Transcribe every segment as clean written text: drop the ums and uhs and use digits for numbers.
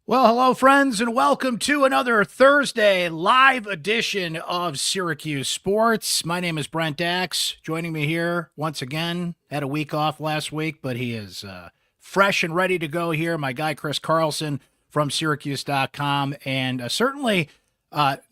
Well, hello, friends, and welcome to another Thursday live edition of Syracuse Sports. My name is Brent Dax. Joining me here once again, had a week off last week, but he is fresh and ready to go here. My guy, Chris Carlson from syracuse.com. And certainly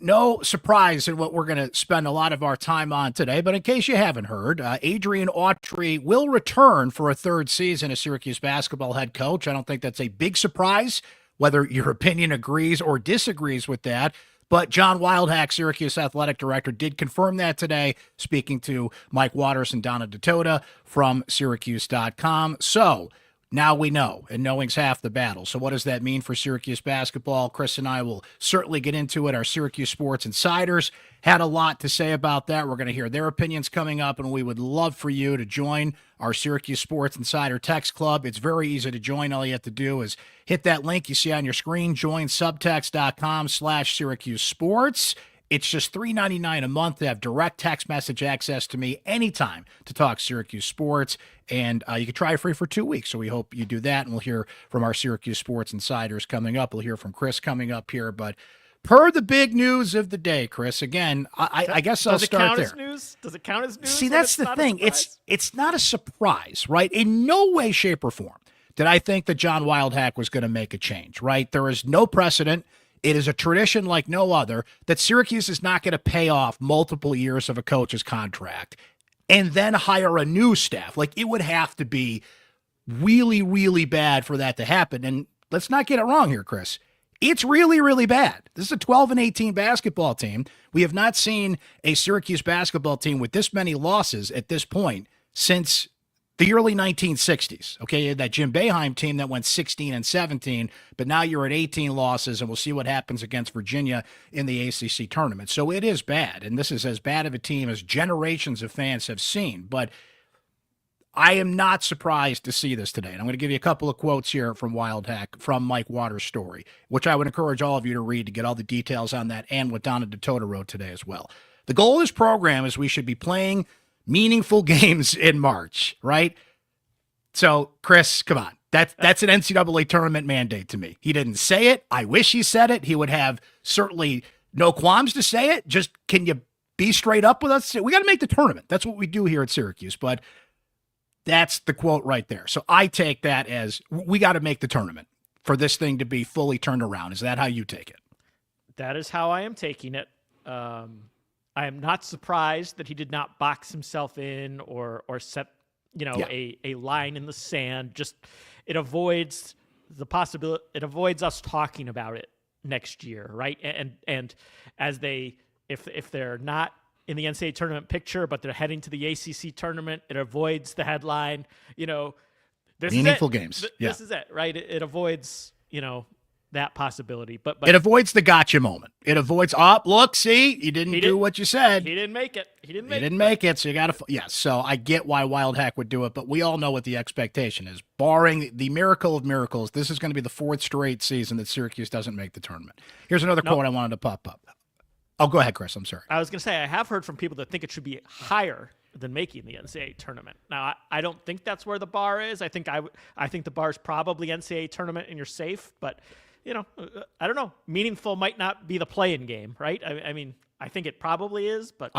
no surprise in what we're going to spend a lot of our time on today. But in case you haven't heard, Adrian Autry will return for a third season as Syracuse basketball head coach. I don't think that's a big surprise, whether your opinion agrees or disagrees with that. But John Wildhack, Syracuse athletic director, did confirm that today, speaking to Mike Waters and Donna DeToda from syracuse.com. So now we know, and knowing's half the battle. So what does that mean for Syracuse basketball? Chris and I will certainly get into it. Our Syracuse Sports insiders had a lot to say about that. We're going to hear their opinions coming up, and we would love for you to join our Syracuse Sports Insider Text Club. It's very easy to join. All you have to do is hit that link you see on your screen, joinsubtext.com/Syracuse Sports. It's just $3.99 a month to have direct text message access to me anytime to talk Syracuse sports. And you can try it free for 2 weeks. So we hope you do that. And we'll hear from our Syracuse Sports insiders coming up. We'll hear from Chris coming up here. But per the big news of the day, Chris, again, I guess I'll start there. Does it count as news? Does it count as news? See, that's the thing. It's not a surprise, right? In no way, shape, or form did I think that John Wildhack was going to make a change, right? There is no precedent. It is a tradition like no other that Syracuse is not going to pay off multiple years of a coach's contract and then hire a new staff. Like, it would have to be really, really bad for that to happen. And let's not get it wrong here, Chris. It's really, really bad. This is a 12-18 basketball team. We have not seen a Syracuse basketball team with this many losses at this point since the early 1960s. Okay, you had that Jim Boeheim team that went 16-17, but now you're at 18 losses, and we'll see what happens against Virginia in the ACC tournament. So it is bad, and this is as bad of a team as generations of fans have seen. But I am not surprised to see this today. And I'm going to give you a couple of quotes here from Wildhack from Mike Waters' story, which I would encourage all of you to read to get all the details on that and what Donna DeToda wrote today as well. The goal of this program is we should be playing meaningful games in March, right? So, Chris, come on. That's an NCAA tournament mandate to me. He didn't say it. I wish he said it. He would have certainly no qualms to say it. Just, can you be straight up with us? We got to make the tournament. That's what we do here at Syracuse. But that's the quote right there. So I take that as we got to make the tournament for this thing to be fully turned around. Is that how you take it? That is how I am taking it. I am not surprised that he did not box himself in or set, a line in the sand. Just, it avoids the possibility. It avoids us talking about it next year, right? And as if they're not in the NCAA tournament picture, but they're heading to the ACC tournament, it avoids the headline. This meaningful is it. Games. This is it, right? It avoids that possibility, but it avoids the gotcha moment. It avoids, look, see, you didn't do what you said. He didn't make it. He didn't make it. So you got to, yes. So I get why Wildhack would do it, but we all know what the expectation is. Barring the miracle of miracles, this is going to be the fourth straight season that Syracuse doesn't make the tournament. Here's another quote I wanted to pop up. Oh, go ahead, Chris. I'm sorry. I was going to say, I have heard from people that think it should be higher than making the NCAA tournament. Now, I don't think that's where the bar is. I think the bar is probably NCAA tournament and you're safe, but I don't know. Meaningful might not be the play-in game, right? I mean, I think it probably is, but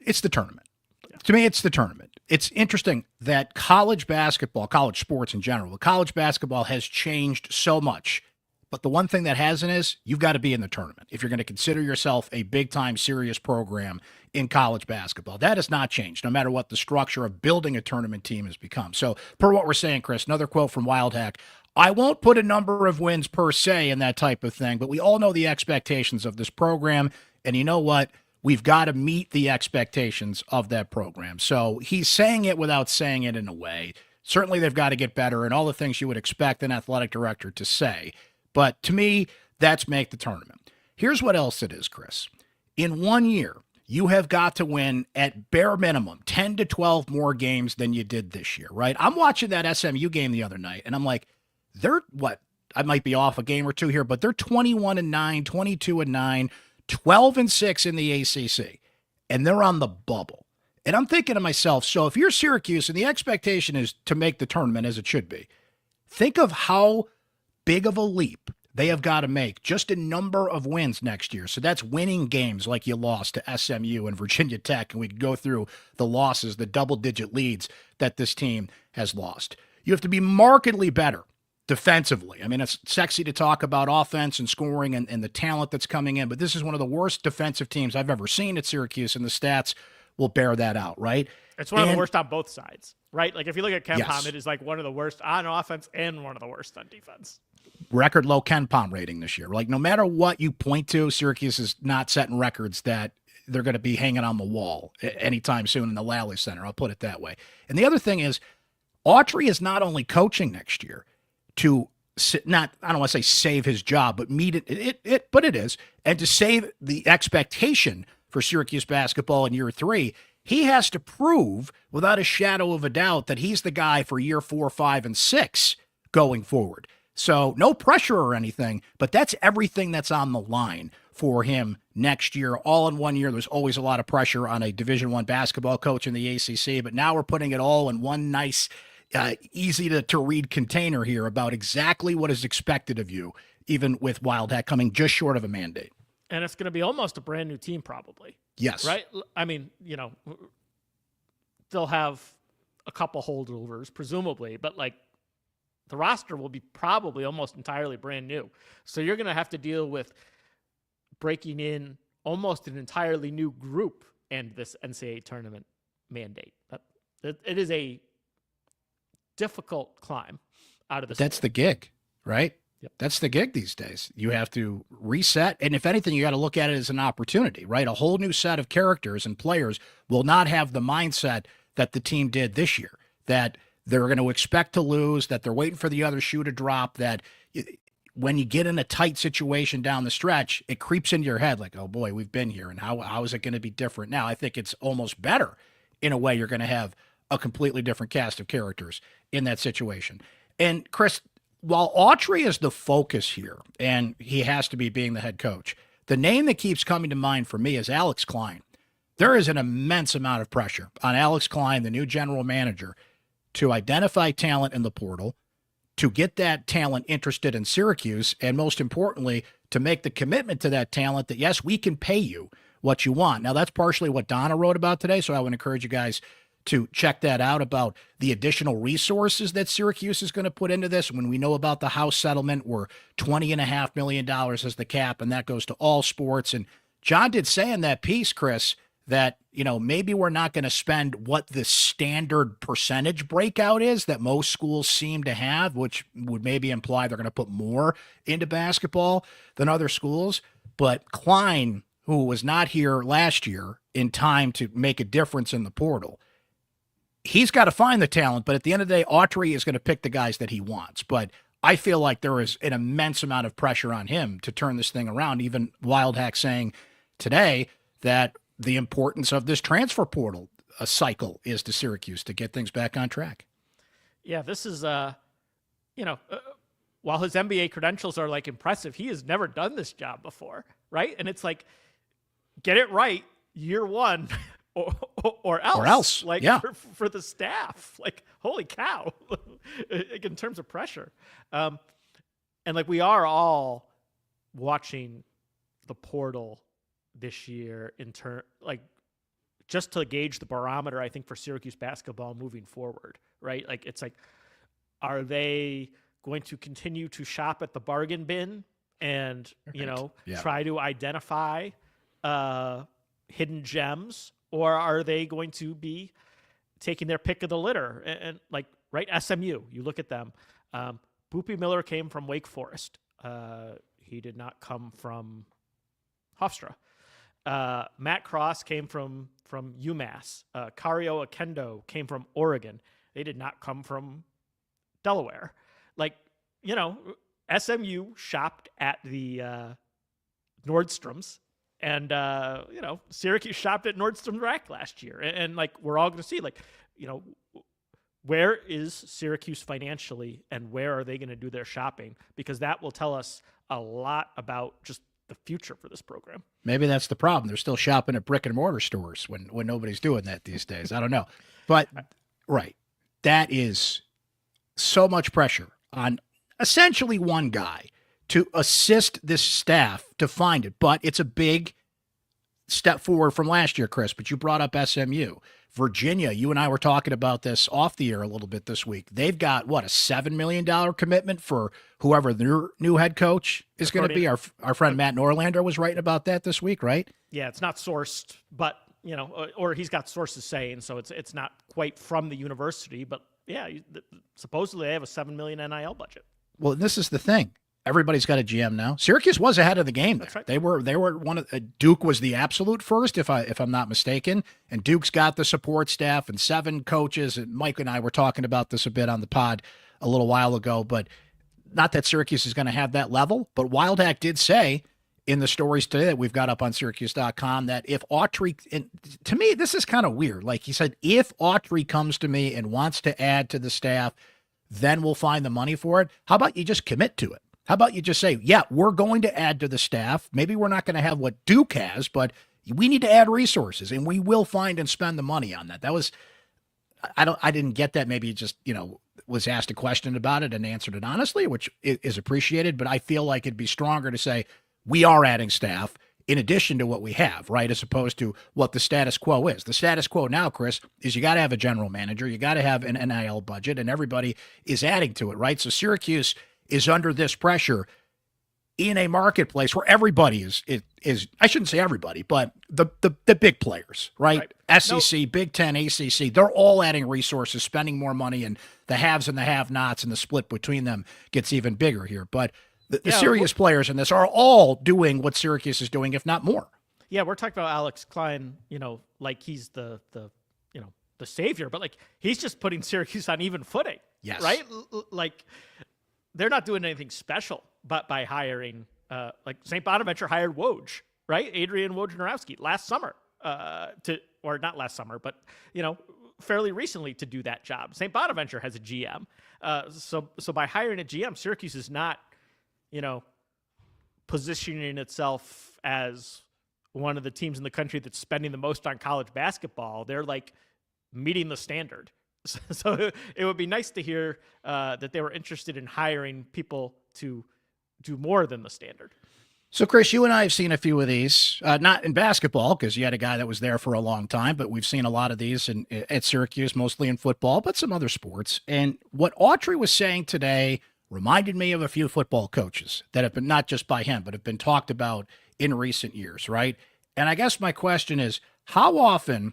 it's the tournament. Yeah. To me, it's the tournament. It's interesting that college basketball, college sports in general, college basketball has changed so much. But the one thing that hasn't is you've got to be in the tournament if you're going to consider yourself a big-time serious program in college basketball. That has not changed, no matter what the structure of building a tournament team has become. So per what we're saying, Chris, another quote from Wildhack, I won't put a number of wins per se in that type of thing, but we all know the expectations of this program. And you know what? We've got to meet the expectations of that program. So he's saying it without saying it in a way. Certainly they've got to get better and all the things you would expect an athletic director to say. But to me, that's make the tournament. Here's what else it is, Chris. In 1 year, you have got to win at bare minimum 10 to 12 more games than you did this year, right? I'm watching that SMU game the other night, and I'm like, I might be off a game or two here, but they're 21-9, 22-9, 12-6 in the ACC, and they're on the bubble. And I'm thinking to myself, so if you're Syracuse and the expectation is to make the tournament as it should be, think of how big of a leap they have got to make just in number of wins next year. So that's winning games like you lost to SMU and Virginia Tech, and we can go through the losses, the double-digit leads that this team has lost. You have to be markedly better defensively. I mean, it's sexy to talk about offense and scoring and the talent that's coming in, but this is one of the worst defensive teams I've ever seen at Syracuse, and the stats will bear that out, right? It's one of the worst on both sides, right? Like if you look at Ken Yes. Pom, it is like one of the worst on offense and one of the worst on defense. Record low Ken Pom rating this year. Like no matter what you point to, Syracuse is not setting records that they're going to be hanging on the wall anytime soon in the Lally Center. I'll put it that way. And the other thing is, Autry is not only coaching next year to not, I don't want to say save his job, but meet it, but it is, and to save the expectation for Syracuse basketball in year 3. He has to prove without a shadow of a doubt that he's the guy for year 4, 5, and 6 going forward. So no pressure or anything, but that's everything that's on the line for him next year. All in 1 year, there's always a lot of pressure on a Division I basketball coach in the ACC, but now we're putting it all in one nice, easy to read container here about exactly what is expected of you, even with Wildhack coming just short of a mandate. And it's going to be almost a brand new team probably. Yes. Right? I mean, they'll have a couple holdovers presumably, but like the roster will be probably almost entirely brand new. So you're going to have to deal with breaking in almost an entirely new group and this NCAA tournament mandate. It is a difficult climb out of the That's the gig, right? Yep. That's the gig these days. You have to reset. And if anything, you got to look at it as an opportunity, right? A whole new set of characters and players will not have the mindset that the team did this year, that they're going to expect to lose, that they're waiting for the other shoe to drop, that when you get in a tight situation down the stretch, it creeps into your head like, oh boy, we've been here. And how is it going to be different now? I think it's almost better in a way. You're going to have a completely different cast of characters in that situation. And Chris, while Autry is the focus here, and he has to be being the head coach, the name that keeps coming to mind for me is Alex Klein. There is an immense amount of pressure on Alex Klein, the new general manager, to identify talent in the portal, to get that talent interested in Syracuse, and most importantly, to make the commitment to that talent that, yes, we can pay you what you want. Now, that's partially what Donna wrote about today, so I would encourage you guys to check that out about the additional resources that Syracuse is going to put into this. When we know about the House settlement, where $20.5 million is the cap, and that goes to all sports. And John did say in that piece, Chris, that, maybe we're not going to spend what the standard percentage breakout is that most schools seem to have, which would maybe imply they're going to put more into basketball than other schools. But Klein, who was not here last year in time to make a difference in the portal, he's got to find the talent, but at the end of the day, Autry is going to pick the guys that he wants. But I feel like there is an immense amount of pressure on him to turn this thing around. Even Wildhack saying today that the importance of this transfer portal cycle is to Syracuse to get things back on track. Yeah, this is, while his NBA credentials are like impressive, he has never done this job before, right? And it's like, get it right year one. Or else, like yeah. for the staff, like holy cow, like, in terms of pressure, and like we are all watching the portal this year like just to gauge the barometer. I think for Syracuse basketball moving forward, right? Like it's like, are they going to continue to shop at the bargain bin and try to identify hidden gems? Or are they going to be taking their pick of the litter? And like, right, SMU, you look at them. Boopy Miller came from Wake Forest. He did not come from Hofstra. Matt Cross came from UMass. Kario Akendo came from Oregon. They did not come from Delaware. Like, SMU shopped at the Nordstrom's. And, Syracuse shopped at Nordstrom Rack last year. And like, we're all going to see, like, where is Syracuse financially and where are they going to do their shopping? Because that will tell us a lot about just the future for this program. Maybe that's the problem. They're still shopping at brick and mortar stores when nobody's doing that these days. I don't know. But, right, that is so much pressure on essentially one guy to assist this staff to find it. But it's a big step forward from last year, Chris. But you brought up SMU. Virginia, you and I were talking about this off the air a little bit this week. They've got, what, a $7 million commitment for whoever their new head coach is going to be. Our friend Matt Norlander was writing about that this week, right? Yeah, it's not sourced, but, or he's got sources saying, so it's not quite from the university. But, yeah, supposedly they have a $7 million NIL budget. Well, this is the thing. Everybody's got a GM now. Syracuse was ahead of the game. That's right. They were one of Duke was the absolute first, if I'm not mistaken. And Duke's got the support staff and 7 coaches. And Mike and I were talking about this a bit on the pod a little while ago. But not that Syracuse is going to have that level. But Wildhack did say in the stories today that we've got up on syracuse.com that if Autry, and to me this is kind of weird. Like he said, if Autry comes to me and wants to add to the staff, then we'll find the money for it. How about you just commit to it? How about you just say, yeah, we're going to add to the staff. Maybe we're not going to have what Duke has, but we need to add resources, and we will find and spend the money on that. That was, I didn't get that. Maybe it just, was asked a question about it and answered it honestly, which is appreciated. But I feel like it'd be stronger to say we are adding staff in addition to what we have, right? As opposed to what the status quo is. The status quo now, Chris, is you got to have a general manager, you got to have an NIL budget, and everybody is adding to it, right? So Syracuse is under this pressure in a marketplace where everybody is I shouldn't say everybody, but the big players, right? SEC, nope. Big Ten, ACC, they're all adding resources, spending more money, and the haves and the have-nots and the split between them gets even bigger here. But the serious players in this are all doing what Syracuse is doing, if not more. Yeah, we're talking about Alex Klein, like he's the savior, but like he's just putting Syracuse on even footing. Yes. Right? Like they're not doing anything special, but by hiring, like St. Bonaventure hired Woj, right? Adrian Wojnarowski last summer, or not last summer, but fairly recently to do that job. St. Bonaventure has a GM, so by hiring a GM, Syracuse is not, positioning itself as one of the teams in the country that's spending the most on college basketball. They're like meeting the standard. So it would be nice to hear that they were interested in hiring people to do more than the standard. So, Chris, you and I have seen a few of these, not in basketball, because you had a guy that was there for a long time, but we've seen a lot of these at Syracuse, mostly in football, but some other sports. And what Autry was saying today reminded me of a few football coaches that have been, not just by him, but have been talked about in recent years, right? And I guess my question is, how often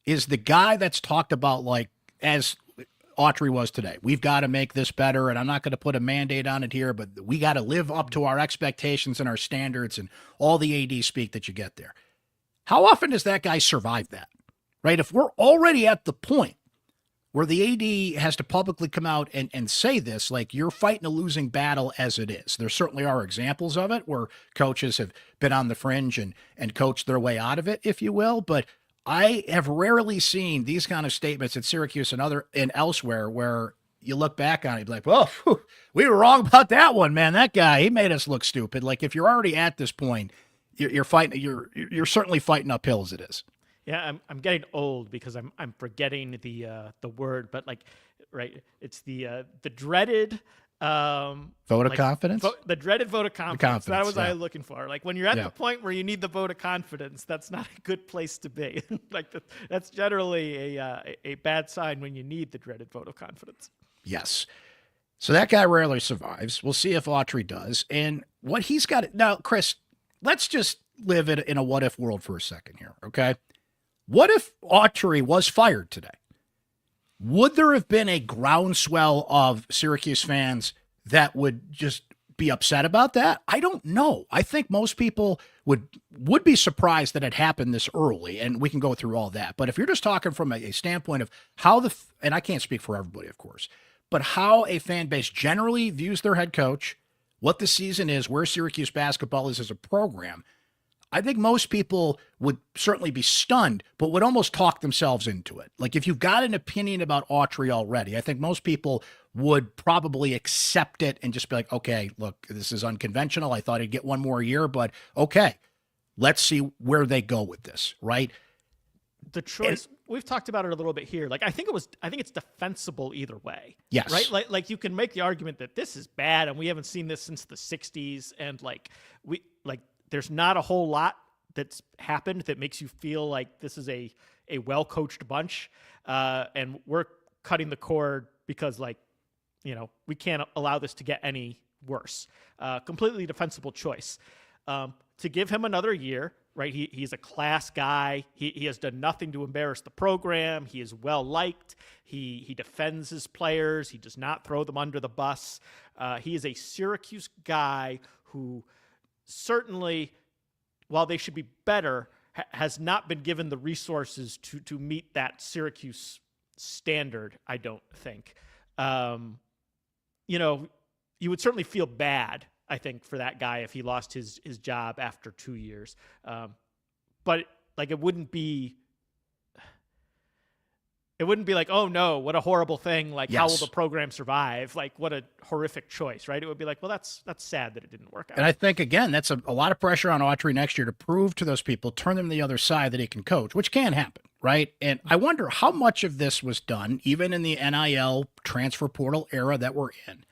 is the guy that's talked about, like as Autry was today, we've got to make this better, and I'm not going to put a mandate on it here, but we got to live up to our expectations and our standards and all the AD speak that you get there. How often does that guy survive that, right? If we're already at the point where the AD has to publicly come out and say this, like you're fighting a losing battle as it is. There certainly are examples of it where coaches have been on the fringe and coached their way out of it, if you will, but I have rarely seen these kind of statements at Syracuse and elsewhere where you look back on it, like, well, we were wrong about that one, man. That guy, he made us look stupid. Like if you're already at this point, you're fighting. You're certainly fighting uphill as it is. Yeah, I'm getting old because I'm forgetting the word, but like, right, it's the dreaded vote of confidence. The dreaded vote of confidence. That was what I was looking for. Like when you're at the point where you need the vote of confidence, that's not a good place to be. Like that's generally a bad sign when you need the dreaded vote of confidence. Yes. So that guy rarely survives. We'll see if Autry does. And what he's got now, Chris, let's just live in a what if world for a second here. Okay. What if Autry was fired today? Would there have been a groundswell of Syracuse fans that would just be upset about that? I don't know. I think most people would be surprised that it happened this early, and we can go through all that. But if you're just talking from a standpoint of how and I can't speak for everybody, of course, but how a fan base generally views their head coach, what the season is, where Syracuse basketball is as a program, I think most people would certainly be stunned, but would almost talk themselves into it. Like if you've got an opinion about Autry already, I think most people would probably accept it and just be like, okay, look, this is unconventional. I thought I'd get one more year, but okay, let's see where they go with this, right? the choice, we've talked about it a little bit here. Like, I think it's defensible either way. Yes. Right. Like you can make the argument that this is bad and we haven't seen this since the 60s. And there's not a whole lot that's happened that makes you feel like this is a well-coached bunch. And we're cutting the cord because we can't allow this to get any worse. Completely defensible choice. To give him another year, right? He's a class guy. He has done nothing to embarrass the program. He is well liked. He defends his players. He does not throw them under the bus. He is a Syracuse guy who certainly, while they should be better, has not been given the resources to meet that Syracuse standard, I don't think. You would certainly feel bad, I think, for that guy if he lost his job after 2 years. But it wouldn't be like, oh no, what a horrible thing. Like, how will the program survive? Like, what a horrific choice, right? It would be like, well, that's sad that it didn't work out. And I think, again, that's a lot of pressure on Autry next year to prove to those people, turn them to the other side, that he can coach, which can happen, right? And I wonder how much of this was done, even in the NIL transfer portal era that we're in.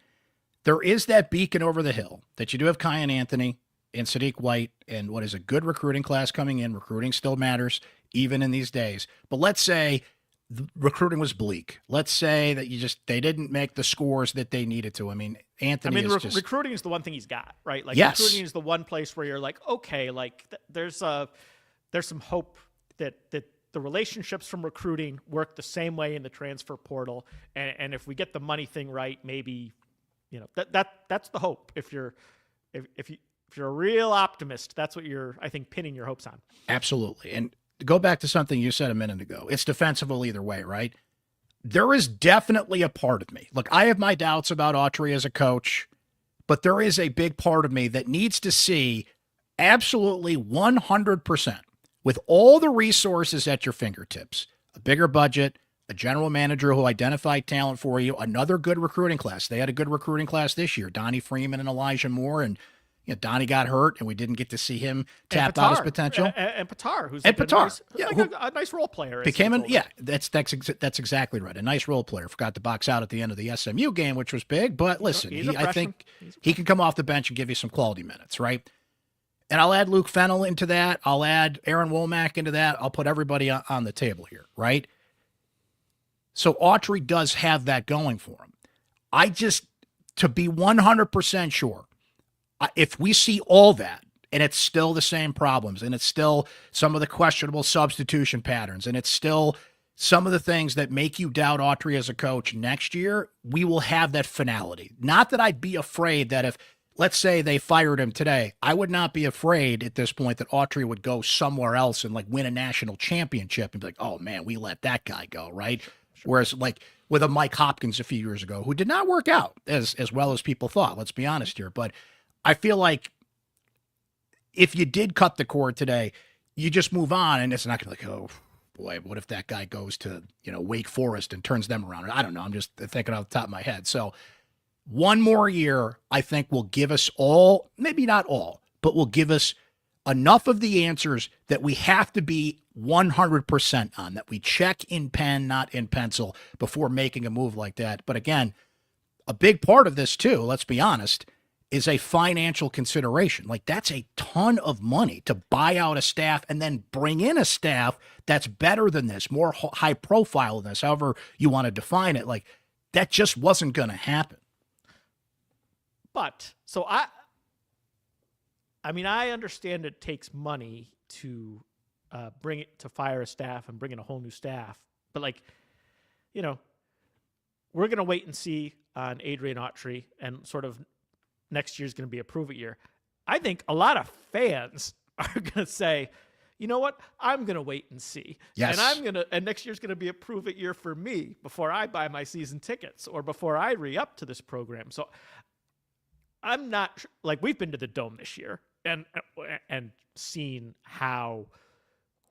There is that beacon over the hill that you do have Kiyan Anthony and Sadiq White and what is a good recruiting class coming in. Recruiting still matters, even in these days. But let's say the recruiting was bleak. Let's say that they didn't make the scores that they needed to. I mean, Anthony recruiting is the one thing he's got, right? Like, yes. Recruiting is the one place where you're like, okay, like there's some hope that the relationships from recruiting work the same way in the transfer portal. And if we get the money thing right, maybe, that's the hope. If you're a real optimist, that's what you're, I think, pinning your hopes on. Absolutely. And to go back to something you said a minute ago, it's defensible either way, right? There is definitely a part of me. Look, I have my doubts about Autry as a coach, but there is a big part of me that needs to see absolutely 100% with all the resources at your fingertips, a bigger budget, a general manager who identified talent for you, another good recruiting class. They had a good recruiting class this year, Donnie Freeman and Elijah Moore, and Donnie got hurt, and we didn't get to see him tap out his potential. And Patar, who's a nice role player. That's exactly right. A nice role player. Forgot to box out at the end of the SMU game, which was big. But listen, I think he can come off the bench and give you some quality minutes, right? And I'll add Luke Fennell into that. I'll add Aaron Womack into that. I'll put everybody on the table here, right? So Autry does have that going for him. To be 100% sure, if we see all that, and it's still the same problems, and it's still some of the questionable substitution patterns, and it's still some of the things that make you doubt Autry as a coach next year, we will have that finality. Not that I'd be afraid that if, let's say, they fired him today, I would not be afraid at this point that Autry would go somewhere else and win a national championship and be like, oh man, we let that guy go, right? Sure. Whereas with a Mike Hopkins a few years ago, who did not work out as well as people thought, let's be honest here. But I feel like if you did cut the cord today, you just move on, and it's not going to be like, oh boy, what if that guy goes to, Wake Forest and turns them around? I don't know. I'm just thinking off the top of my head. So one more year, I think, will give us all, maybe not all, but will give us enough of the answers that we have to be 100% on, that we check in pen, not in pencil, before making a move like that. But again, a big part of this too, let's be honest, is a financial consideration. That's a ton of money to buy out a staff and then bring in a staff that's better than this, more high profile than this, however you want to define it. That just wasn't going to happen. But so I understand it takes money to fire a staff and bring in a whole new staff. But we're going to wait and see on Adrian Autry, and sort of next year's going to be a prove it year. I think a lot of fans are going to say, you know what? I'm going to wait and see. Yes. And next year's going to be a prove it year for me before I buy my season tickets or before I re-up to this program. So I'm not we've been to the Dome this year and seen how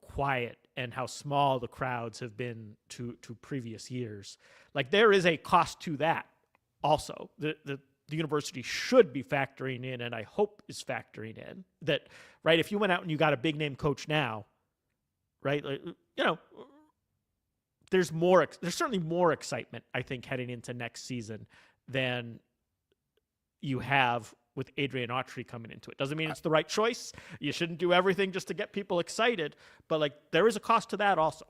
quiet and how small the crowds have been to previous years. There is a cost to that also. The university should be factoring in, and I hope is factoring in, that, right, if you went out and you got a big name coach now, right, you know, there's certainly more excitement, I think, heading into next season than you have with Adrian Autry coming into it. Doesn't mean it's the right choice. You shouldn't do everything just to get people excited, but like there is a cost to that also.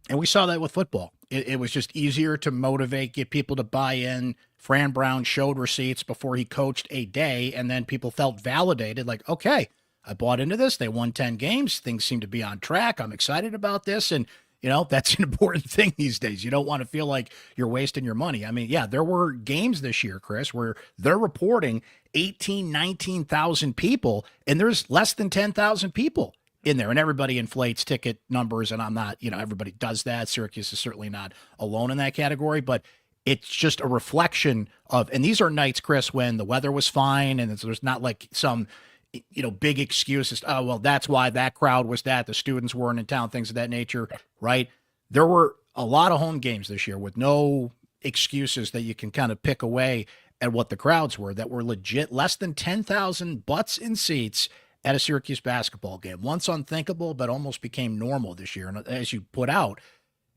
And we saw that with football. It was just easier to motivate, get people to buy in. Fran Brown showed receipts before he coached a day, and then people felt validated, like, okay, I bought into this. They won 10 games. Things seem to be on track. I'm excited about this. And, you know, that's an important thing these days. You don't want to feel like you're wasting your money. I mean, yeah, there were games this year, Chris, where they're reporting 18, 19,000 people, and there's less than 10,000 people in there, and everybody inflates ticket numbers, and I'm not, you know, everybody does that. Syracuse is certainly not alone in that category, but it's just a reflection of, and these are nights, Chris, when the weather was fine, and there's not like some, you know, big excuses. Oh, well, that's why that crowd was that. The students weren't in town, things of that nature, right? There were a lot of home games this year with no excuses that you can kind of pick away at what the crowds were that were legit. Less than 10,000 butts in seats at a Syracuse basketball game. Once unthinkable, but almost became normal this year. And as you put out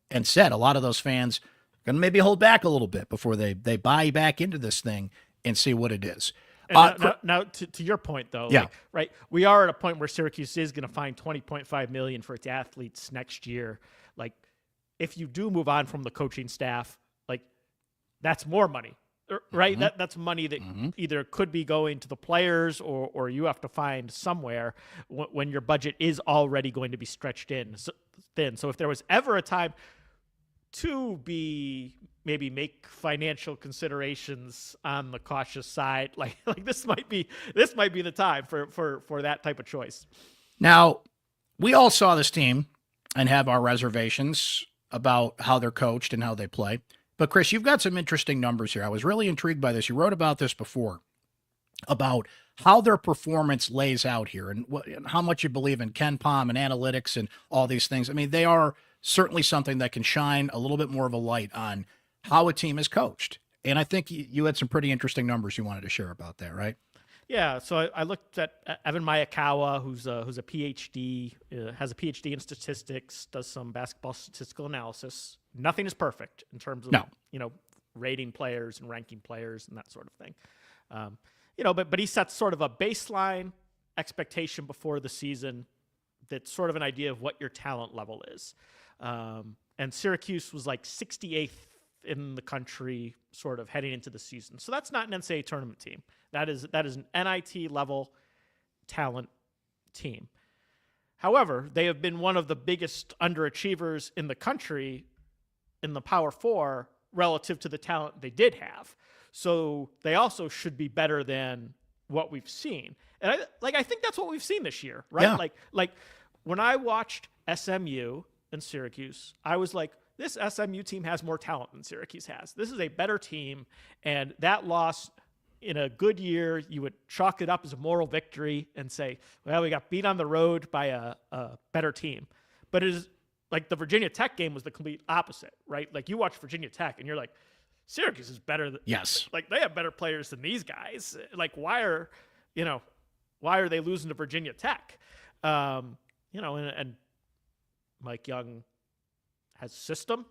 and said, a lot of those fans are going to maybe hold back a little bit before they buy back into this thing and see what it is. Now to your point, though, yeah, like, right, we are at a point where Syracuse is going to find $20.5 million for its athletes next year. Like, if you do move on from the coaching staff, like, that's more money. Right, that's money that either could be going to the players or you have to find somewhere when your budget is already going to be stretched thin. So if there was ever a time to maybe make financial considerations on the cautious side, like this might be the time for that type of choice. Now, we all saw this team and have our reservations about how they're coached and how they play. But, Chris, you've got some interesting numbers here. I was really intrigued by this. You wrote about this before, about how their performance lays out here and how much you believe in Ken Pom and analytics and all these things. I mean, they are certainly something that can shine a little bit more of a light on how a team is coached. And I think you had some pretty interesting numbers you wanted to share about that, right? Yeah, so I looked at Evan Mayakawa, who's a PhD, has a PhD in statistics, does some basketball statistical analysis. Nothing is perfect in terms of rating players and ranking players and that sort of thing. But he sets sort of a baseline expectation before the season that's sort of an idea of what your talent level is. And Syracuse was like 68th in the country sort of heading into the season. So that's not an NCAA tournament team. That is an NIT level talent team. However, they have been one of the biggest underachievers in the country in the Power Four relative to the talent they did have. So they also should be better than what we've seen. And I think that's what we've seen this year, right? Yeah. Like when I watched SMU and Syracuse, I was like, this SMU team has more talent than Syracuse has. This is a better team, and that loss in a good year, you would chalk it up as a moral victory and say, well, we got beat on the road by a better team. But it is like the Virginia Tech game was the complete opposite, right? Like you watch Virginia Tech and you're like, Syracuse is better than, yes. Like they have better players than these guys. Like why are they losing to Virginia Tech? And Mike Young has system.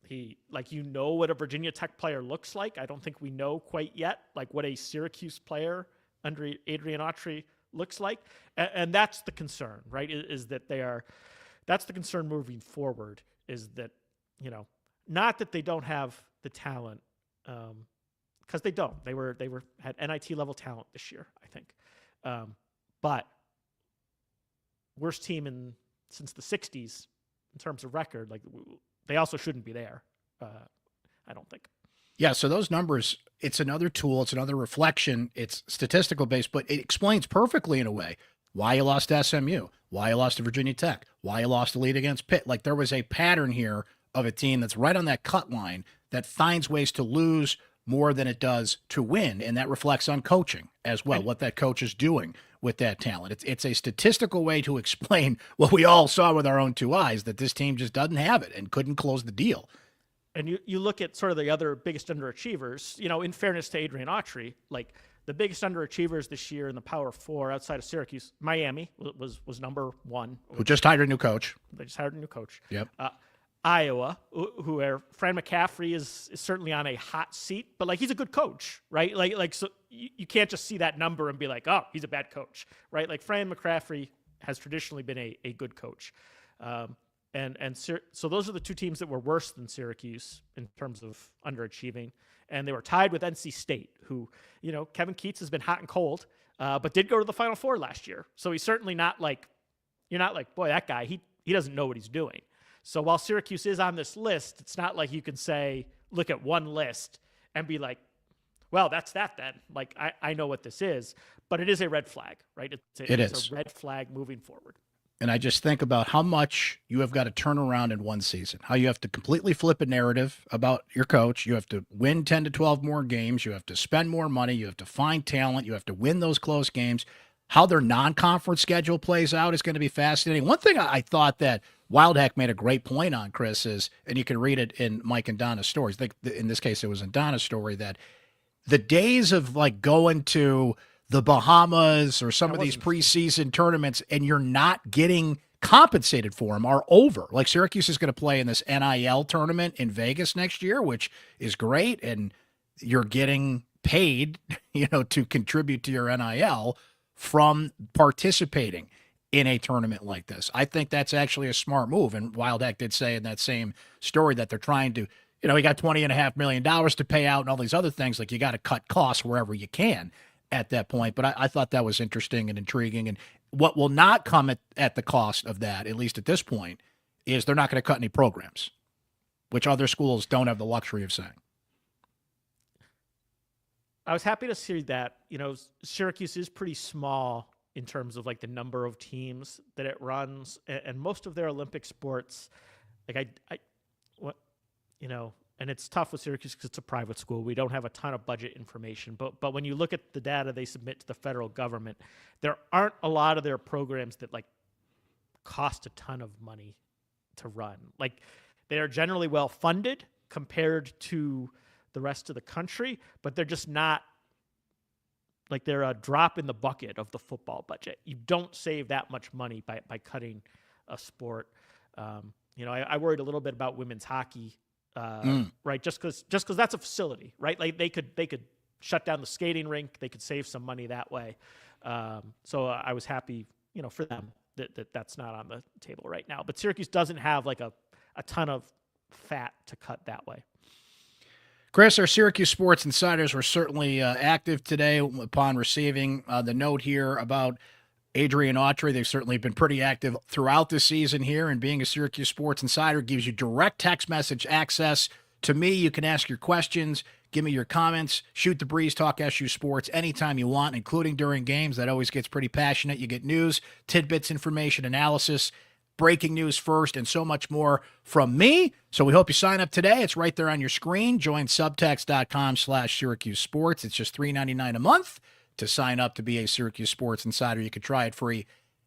He what a Virginia Tech player looks like. I don't think we know quite yet, like what a Syracuse player under Adrian Autry looks like. And that's the concern, right? Is that that's the concern moving forward, is that, not that they don't have the talent, because they don't. They had NIT level talent this year, I think. But worst team since the 60s in terms of record, like they also shouldn't be there. I don't think. Yeah. So those numbers, it's another tool. It's another reflection. It's statistical based, but it explains perfectly in a way why you lost to SMU, why you lost to Virginia Tech, why you lost the lead against Pitt. Like there was a pattern here of a team that's right on that cut line that finds ways to lose more than it does to win. And that reflects on coaching as well, what that coach is doing with that talent. It's a statistical way to explain what we all saw with our own two eyes, that this team just doesn't have it and couldn't close the deal. And you look at sort of the other biggest underachievers, in fairness to Adrian Autry, like the biggest underachievers this year in the Power Four outside of Syracuse, Miami was number one. Who just hired a new coach. They just hired a new coach. Yep. Iowa, who are Fran McCaffrey is certainly on a hot seat, but like he's a good coach, right? Like so you can't just see that number and be like, oh, he's a bad coach, right? Like Fran McCaffrey has traditionally been a good coach. So those are the two teams that were worse than Syracuse in terms of underachieving. And they were tied with NC State, who, Kevin Keatts has been hot and cold, but did go to the Final Four last year. So he's certainly not like, you're not like, boy, that guy, he doesn't know what he's doing. So while Syracuse is on this list, it's not like you can say, look at one list and be like, well, that's that then. Like, I know what this is, but it is a red flag, right? It's a red flag moving forward. And I just think about how much you have got to turn around in one season, how you have to completely flip a narrative about your coach. You have to win 10 to 12 more games. You have to spend more money. You have to find talent. You have to win those close games. How their non-conference schedule plays out is going to be fascinating. One thing I thought that Wildhack made a great point on, Chris, is, and you can read it in Mike and Donna's stories. In this case, it was in Donna's story, that the days of like going to the Bahamas or some of these preseason tournaments and you're not getting compensated for them are over. Like Syracuse is going to play in this NIL tournament in Vegas next year, which is great. And you're getting paid, to contribute to your NIL from participating in a tournament like this. I think that's actually a smart move. And Wildhack did say in that same story that they're trying to, he got $20.5 million to pay out and all these other things. Like you got to cut costs wherever you can at that point. But I thought that was interesting and intriguing. And what will not come at the cost of that, at least at this point, is they're not going to cut any programs, which other schools don't have the luxury of saying. I was happy to see that, Syracuse is pretty small in terms of like the number of teams that it runs, and most of their Olympic sports, like and it's tough with Syracuse because it's a private school. We don't have a ton of budget information, but when you look at the data they submit to the federal government, there aren't a lot of their programs that like cost a ton of money to run. Like they are generally well funded compared to the rest of the country, but they're just not, like they're a drop in the bucket of the football budget. You don't save that much money by cutting a sport. I worried a little bit about women's hockey, right? Just because that's a facility, right? Like they could shut down the skating rink. They could save some money that way. So I was happy, for them that's not on the table right now. But Syracuse doesn't have like a ton of fat to cut that way. Chris, our Syracuse Sports Insiders were certainly active today upon receiving the note here about Adrian Autry. They've certainly been pretty active throughout the season here, and being a Syracuse Sports Insider gives you direct text message access to me. You can ask your questions, give me your comments, shoot the breeze, talk SU Sports anytime you want, including during games. That always gets pretty passionate. You get news, tidbits, information, analysis, breaking news first, and so much more from me. So we hope you sign up today. It's right there on your screen. Join subtext.com/Syracuse Sports. It's just $3.99 a month to sign up to be a Syracuse Sports Insider. You could try it free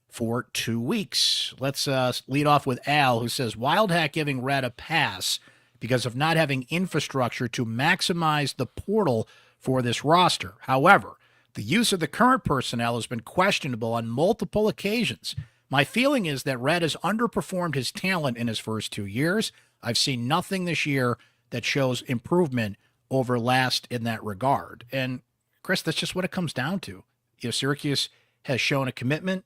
for 2 weeks. Let's lead off with Al, who says, Wildhack giving Red a pass because of not having infrastructure to maximize the portal for this roster. However, the use of the current personnel has been questionable on multiple occasions. My feeling is that Red has underperformed his talent in his first 2 years. I've seen nothing this year that shows improvement over last in that regard. And Chris, that's just what it comes down to. Syracuse has shown a commitment,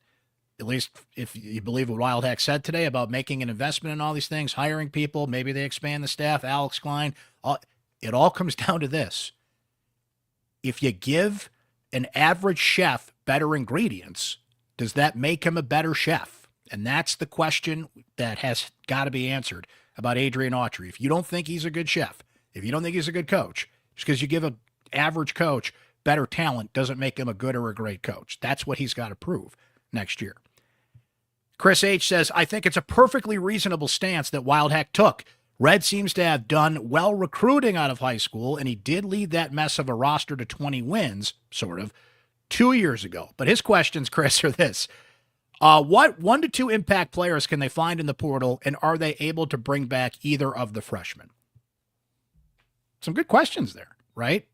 at least if you believe what Wildhack said today about making an investment in all these things, hiring people, maybe they expand the staff, Alex Klein. It all comes down to this. If you give an average chef better ingredients, does that make him a better chef? And that's the question that has got to be answered about Adrian Autry. If you don't think he's a good chef, if you don't think he's a good coach, just because you give an average coach better talent doesn't make him a good or a great coach. That's what he's got to prove next year. Chris H. says, I think it's a perfectly reasonable stance that Wildhack took. Red seems to have done well recruiting out of high school, and he did lead that mess of a roster to 20 wins, sort of, 2 years ago. But his questions, Chris, are this. What 1 to 2 impact players can they find in the portal, and are they able to bring back either of the freshmen? Some good questions there, right?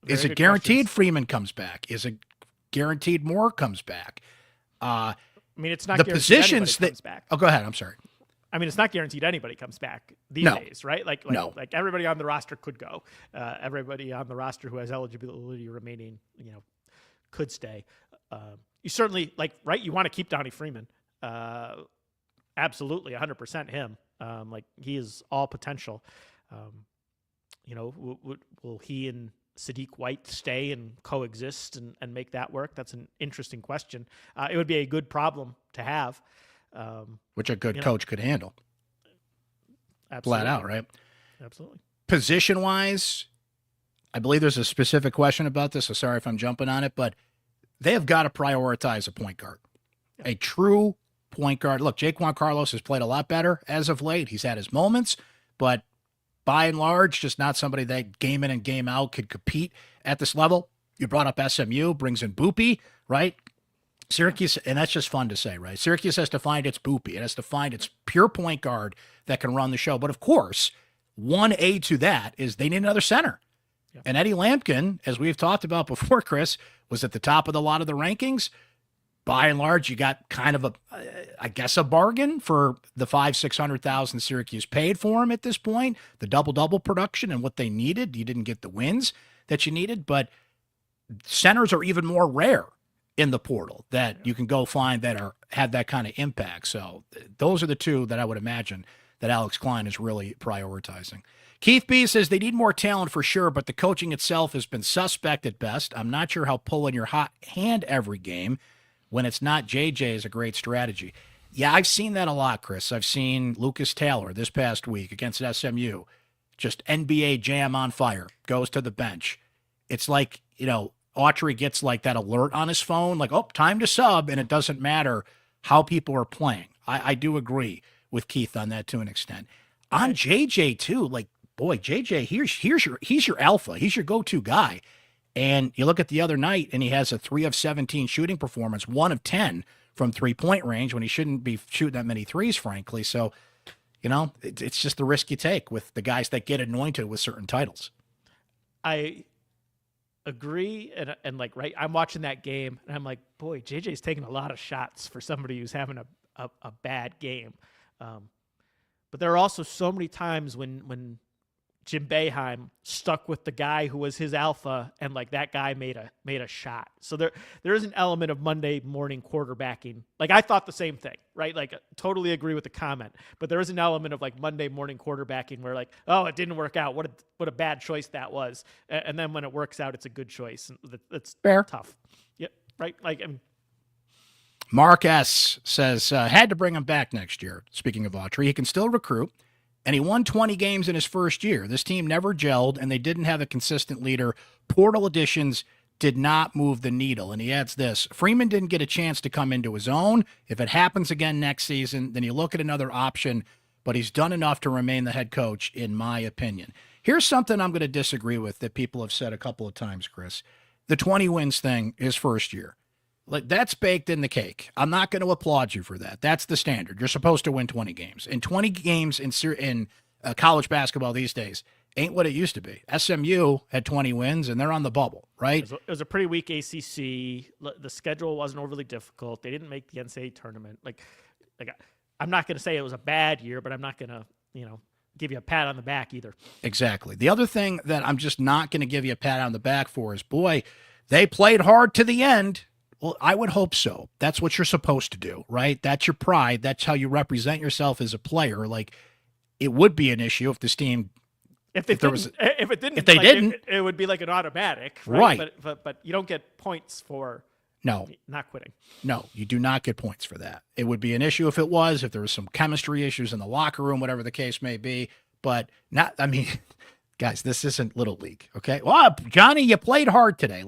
Is it guaranteed Freeman comes back? Is it guaranteed Moore comes back? I mean, it's not the guaranteed positions anybody that comes back. Oh, go ahead. I'm sorry. I mean, it's not guaranteed anybody comes back these days, right? Like everybody on the roster could go. Everybody on the roster who has eligibility remaining, could stay. You certainly you want to keep Donnie Freeman. Absolutely, 100% him. He is all potential. Will he and Sadiq White stay and coexist and make that work? That's an interesting question. It would be a good problem to have. Which a good coach could handle. Absolutely. Flat out, right? Absolutely. Position-wise, I believe there's a specific question about this, so sorry if I'm jumping on it, but they have got to prioritize a point guard. A true point guard. Look, Jaquan Carlos has played a lot better as of late. He's had his moments, but by and large, just not somebody that game in and game out could compete at this level. You brought up SMU, brings in Boopy, right? Syracuse, and that's just fun to say, right? Syracuse has to find its Boopy. It has to find its pure point guard that can run the show. But of course, 1A to that is they need another center. Yeah. And Eddie Lampkin, as we've talked about before, Chris, was at the top of a lot of the rankings. By and large, you got kind of a bargain for the $500,000-600,000 Syracuse paid for him at this point. The double production and what they needed. You didn't get the wins that you needed, but centers are even more rare in the portal that you can go find that have that kind of impact. So those are the two that I would imagine that Alex Klein is really prioritizing. Keith B says they need more talent for sure, but the coaching itself has been suspect at best. I'm not sure how pulling your hot hand every game when it's not JJ is a great strategy. Yeah, I've seen that a lot, Chris. I've seen Lucas Taylor this past week against SMU, just NBA jam on fire, goes to the bench. It's like, Autry gets like that alert on his phone, like, oh, time to sub, and it doesn't matter how people are playing. I do agree with Keith on that to an extent. On JJ too, JJ, he's your alpha. He's your go-to guy. And you look at the other night, and he has a 3 of 17 shooting performance, 1 of 10 from three-point range when he shouldn't be shooting that many threes, frankly. So, it's just the risk you take with the guys that get anointed with certain titles. I agree, and right, I'm watching that game, and I'm like, boy, JJ's taking a lot of shots for somebody who's having a bad game. But there are also so many times when Jim Boeheim stuck with the guy who was his alpha, and that guy made a shot. So there is an element of Monday morning quarterbacking. I thought the same thing, right? Totally agree with the comment, but there is an element of Monday morning quarterbacking where oh, it didn't work out. What a bad choice that was. And then when it works out, it's a good choice. That's fair. Tough. Yep. Right. Mark S says, had to bring him back next year. Speaking of Autry, he can still recruit. And he won 20 games in his first year. This team never gelled, and they didn't have a consistent leader. Portal additions did not move the needle. And he adds this, Freeman didn't get a chance to come into his own. If it happens again next season, then you look at another option, but he's done enough to remain the head coach, in my opinion. Here's something I'm going to disagree with that people have said a couple of times, Chris. The 20 wins thing his first year. That's baked in the cake. I'm not going to applaud you for that. That's the standard. You're supposed to win 20 games. And 20 games in college basketball these days ain't what it used to be. SMU had 20 wins, and they're on the bubble, right? It was a pretty weak ACC. The schedule wasn't overly difficult. They didn't make the NCAA tournament. I'm not going to say it was a bad year, but I'm not going to, give you a pat on the back either. Exactly. The other thing that I'm just not going to give you a pat on the back for is, boy, they played hard to the end. Well, I would hope so. That's what you're supposed to do, right? That's your pride. That's how you represent yourself as a player. It would be an issue if this team, if they didn't, it would be an automatic, right? But you don't get points for not quitting. No, you do not get points for that. It would be an issue if there was some chemistry issues in the locker room, whatever the case may be. But guys, this isn't Little League, okay? Well, Johnny, you played hard today.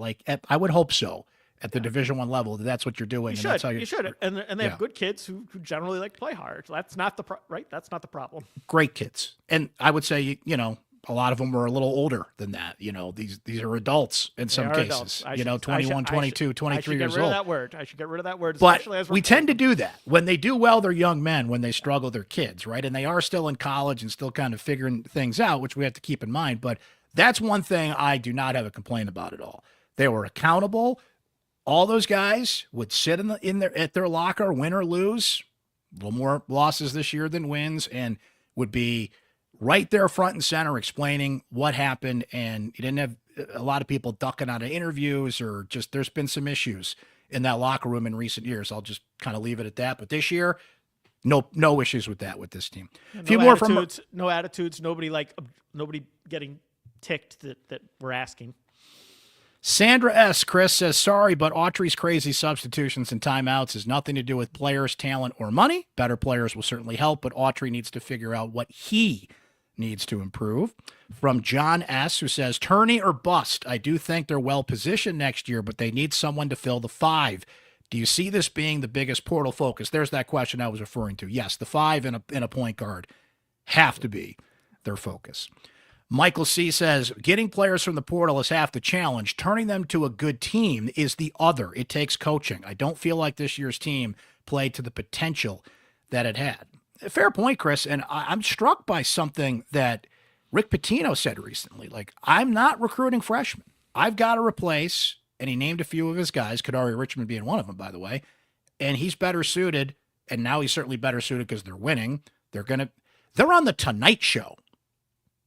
I would hope so. At the Division I level, that's what you're doing. That's how you should. And they have good kids who generally play hard. That's not the That's not the problem. Great kids, and I would say a lot of them were a little older than that. These are adults in some cases. 21, 22, 23 years old. I should get rid of that word. But we tend to do that when they do well. They're young men. When they struggle, they're kids, right? And they are still in college and still kind of figuring things out, which we have to keep in mind. But That's one thing I do not have a complaint about at all. They were accountable. All those guys would sit at their locker, win or lose, a little more losses this year than wins, and would be right there front and center explaining what happened. And you didn't have a lot of people ducking out of interviews, or just there's been some issues in that locker room in recent years. I'll just kind of leave it at that. But this year, no issues with that with this team. Yeah, a few more from no attitudes, nobody getting ticked that we're asking. Sandra S. Chris says, sorry, but Autry's crazy substitutions and timeouts has nothing to do with players, talent, or money. Better players will certainly help, but Autry needs to figure out what he needs to improve. From John S., who says, tourney or bust. I do think they're well positioned next year, but they need someone to fill the 5. Do you see this being the biggest portal focus? There's that question I was referring to. Yes, the 5 and a point guard have to be their focus. Michael C. says, getting players from the portal is half the challenge. Turning them to a good team is the other. It takes coaching. I don't feel like this year's team played to the potential that it had. Fair point, Chris. And I'm struck by something that Rick Pitino said recently. Like, I'm not recruiting freshmen. I've got to replace, and he named a few of his guys, Kadari Richmond being one of them, by the way, and he's better suited, and now he's certainly better suited because they're winning. They're on the Tonight Show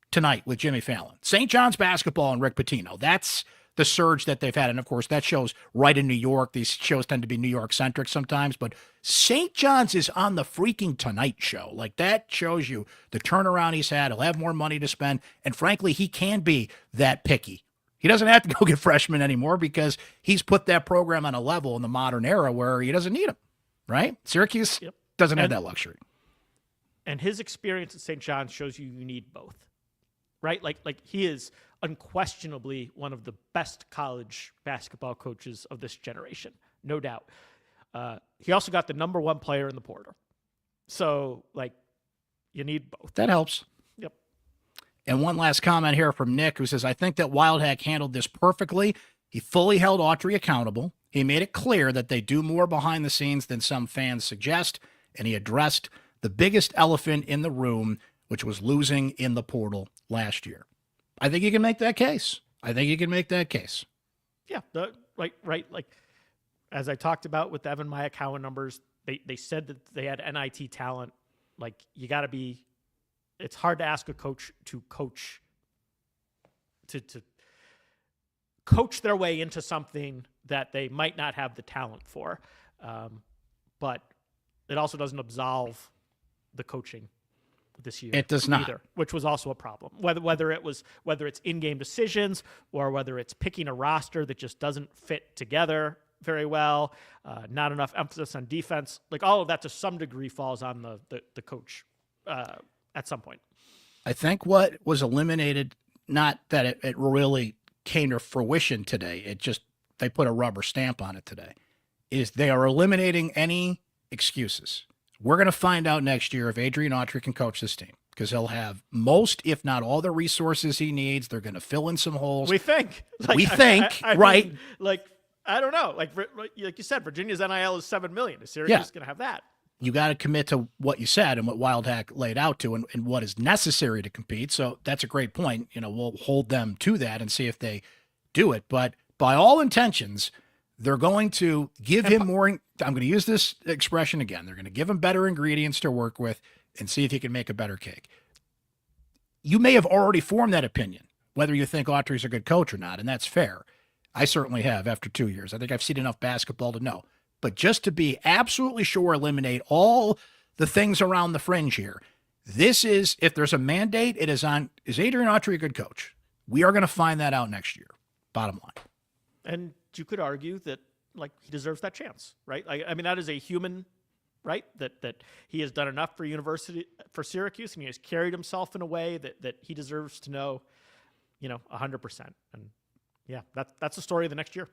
tonight with Jimmy Fallon. St. John's basketball and Rick Pitino. That's the surge that they've had. And of course, that show's right in New York. These shows tend to be New York centric sometimes, but St. John's is on the freaking Tonight Show. Like, that shows you the turnaround he's had. He'll have more money to spend. And frankly, he can be that picky. He doesn't have to go get freshmen anymore because he's put that program on a level in the modern era where he doesn't need them, right? Syracuse doesn't have that luxury. And his experience at St. John's shows you need both. Right? Like he is unquestionably one of the best college basketball coaches of this generation, no doubt. He also got the number 1 player in the portal. So, like, you need both. That helps. Yep. And one last comment here from Nick, who says, I think that Wildhack handled this perfectly. He fully held Autry accountable. He made it clear that they do more behind the scenes than some fans suggest, and he addressed the biggest elephant in the room, which was losing in the portal last year. I think you can make that case. Yeah, right. Like, as I talked about with Evan Mayakawa numbers, they said that they had NIT talent. Like, you got to be. It's hard to ask a coach to coach their way into something that they might not have the talent for. But it also doesn't absolve the coaching this year. It does not, either, which was also a problem. Whether it's in-game decisions or whether it's picking a roster that just doesn't fit together very well, not enough emphasis on defense. Like, all of that to some degree falls on the coach at some point. I think what was eliminated, not that it really came to fruition today, it just, they put a rubber stamp on it today, is they are eliminating any excuses. We're going to find out next year if Adrian Autry can coach this team, because he'll have most, if not all, the resources he needs. They're going to fill in some holes. We think. I right? Mean, like, I don't know. Like you said, Virginia's NIL is $7 million. Is Syracuse going to have that? You got to commit to what you said and what Wildhack laid out to, and what is necessary to compete. So that's a great point. We'll hold them to that and see if they do it. But by all intentions, they're going to give him more. I'm going to use this expression again. They're going to give him better ingredients to work with and see if he can make a better cake. You may have already formed that opinion, whether you think Autry's a good coach or not, and that's fair. I certainly have after 2 years. I think I've seen enough basketball to know. But just to be absolutely sure, eliminate all the things around the fringe here. This is, if there's a mandate, it is on, is Adrian Autry a good coach? We are going to find that out next year, bottom line. And you could argue that, like, he deserves that chance, right? I mean, that is a human right, that he has done enough for Syracuse, and he has carried himself in a way that he deserves to know, 100%. And yeah, that's the story of the next year.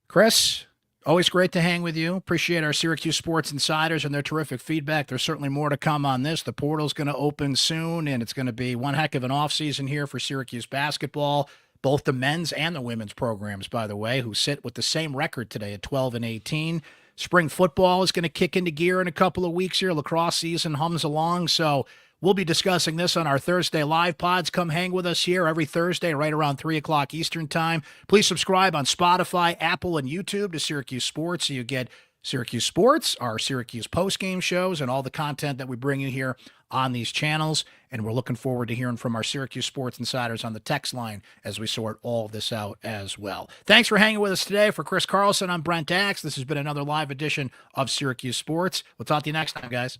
Chris, always great to hang with you. Appreciate our Syracuse Sports insiders and their terrific feedback. There's certainly more to come on this. The portal's going to open soon, and it's going to be one heck of an offseason here for Syracuse basketball, both the men's and the women's programs, by the way, who sit with the same record today at 12-18. Spring football is going to kick into gear in a couple of weeks here. Lacrosse season hums along, so We'll be discussing this on our Thursday live pods. Come hang with us here every Thursday right around 3 o'clock Eastern time. Please subscribe on Spotify, Apple, and YouTube to Syracuse Sports so you get Syracuse Sports, our Syracuse postgame shows, and all the content that we bring you here on these channels. And we're looking forward to hearing from our Syracuse Sports insiders on the text line as we sort all of this out as well. Thanks for hanging with us today. For Chris Carlson, I'm Brent Axe. This has been another live edition of Syracuse Sports. We'll talk to you next time, guys.